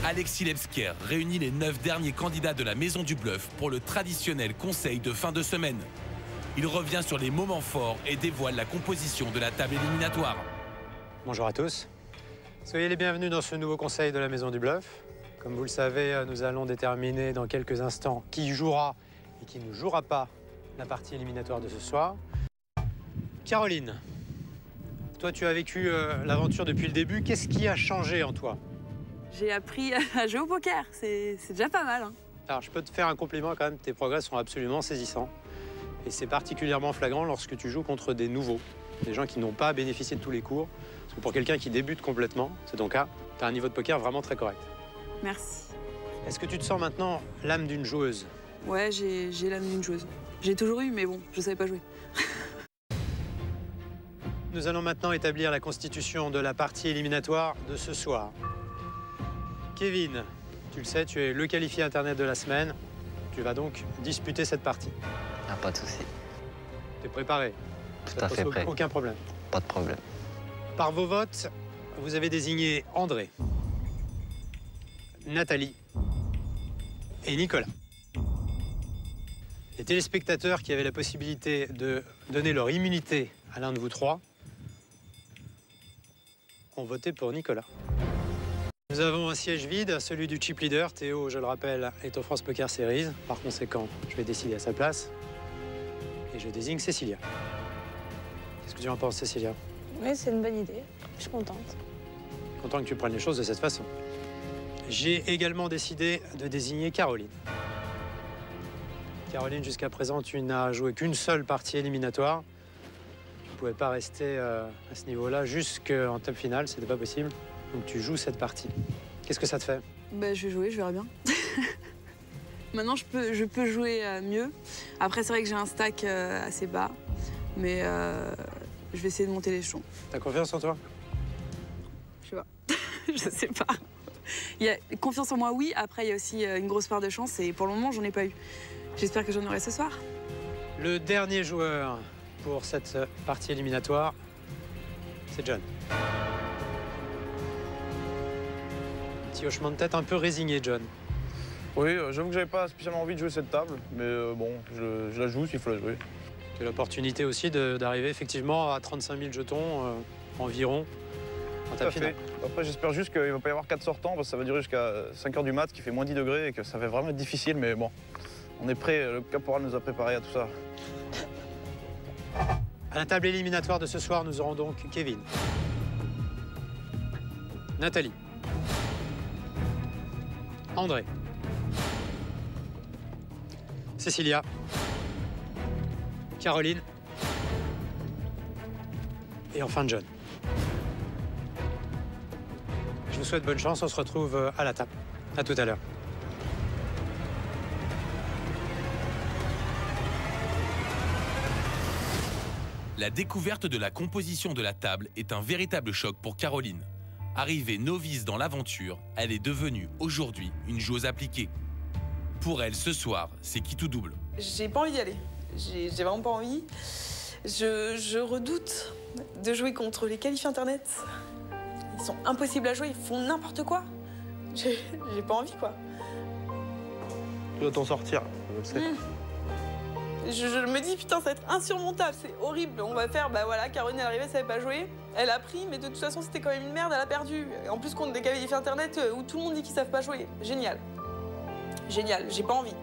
Alexis Lebsker réunit les 9 derniers candidats de la Maison du Bluff pour le traditionnel conseil de fin de semaine. Il revient sur les moments forts et dévoile la composition de la table éliminatoire. Bonjour à tous. Soyez les bienvenus dans ce nouveau conseil de la Maison du Bluff. Comme vous le savez, nous allons déterminer dans quelques instants qui jouera et qui ne jouera pas la partie éliminatoire de ce soir. Caroline, toi tu as vécu l'aventure depuis le début. Qu'est-ce qui a changé en toi? J'ai appris à jouer au poker, c'est déjà pas mal. Hein. Alors je peux te faire un compliment quand même, tes progrès sont absolument saisissants. Et c'est particulièrement flagrant lorsque tu joues contre des nouveaux, des gens qui n'ont pas bénéficié de tous les cours. Parce que pour quelqu'un qui débute complètement, c'est ton cas, tu as un niveau de poker vraiment très correct. Merci. Est-ce que tu te sens maintenant l'âme d'une joueuse? Ouais, j'ai l'âme d'une joueuse. J'ai toujours eu, mais bon, je savais pas jouer. Nous allons maintenant établir la constitution de la partie éliminatoire de ce soir. Kevin, tu le sais, tu es le qualifié Internet de la semaine. Tu vas donc disputer cette partie. Ah, pas de souci. Tu es préparé? Tout à fait prêt. Aucun problème. Pas de problème. Par vos votes, vous avez désigné André, Nathalie et Nicolas. Les téléspectateurs qui avaient la possibilité de donner leur immunité à l'un de vous trois ont voté pour Nicolas. Nous avons un siège vide, celui du chip leader. Théo, je le rappelle, est au France Poker Series. Par conséquent, je vais décider à sa place. Et je désigne Cécilia. Qu'est-ce que tu en penses, Cécilia? Oui, c'est une bonne idée. Je suis contente. Content que tu prennes les choses de cette façon. J'ai également décidé de désigner Caroline. Caroline, jusqu'à présent, tu n'as joué qu'une seule partie éliminatoire. Tu ne pouvais pas rester à ce niveau-là jusqu'en top finale, c'était pas possible. Donc tu joues cette partie. Qu'est-ce que ça te fait? Bah, je vais jouer, je verrai bien. Maintenant, je peux jouer mieux. Après, c'est vrai que j'ai un stack assez bas, mais je vais essayer de monter les l'échelon. T'as confiance en toi? Je sais pas. Je sais pas. Il y a confiance en moi, oui. Après, il y a aussi une grosse part de chance et pour le moment, j'en ai pas eu. J'espère que j'en aurai ce soir. Le dernier joueur pour cette partie éliminatoire, c'est John. Petit hochement de tête un peu résigné, John. Oui, j'avoue que j'avais pas spécialement envie de jouer cette table, mais bon, je la joue s'il faut la jouer. C'est l'opportunité aussi d'arriver effectivement à 35 000 jetons environ en table finale. Après, j'espère juste qu'il ne va pas y avoir 4 sortants, parce que ça va durer jusqu'à 5 h du mat, qui fait moins 10 degrés, et que ça va vraiment être difficile, mais bon, on est prêt, le caporal nous a préparé à tout ça. À la table éliminatoire de ce soir, nous aurons donc Kevin, Nathalie, André, Cécilia, Caroline et enfin John. Je vous souhaite bonne chance, on se retrouve à la table. À tout à l'heure. La découverte de la composition de la table est un véritable choc pour Caroline. Arrivée novice dans l'aventure, elle est devenue aujourd'hui une joueuse appliquée. Pour elle, ce soir, c'est qui tout double. J'ai pas envie d'y aller. J'ai vraiment pas envie. Je redoute de jouer contre les qualifiés Internet. Ils sont impossibles à jouer, ils font n'importe quoi. J'ai pas envie, quoi. Tu dois t'en sortir, je le sais. Je me dis, putain, ça va être insurmontable, c'est horrible. On va faire, bah voilà, Caroline, elle arrivait, elle savait pas jouer. Elle a pris, mais de toute façon, c'était quand même une merde, elle a perdu. Et en plus, contre des qualifiés Internet où tout le monde dit qu'ils savent pas jouer. Génial. Génial, j'ai pas envie.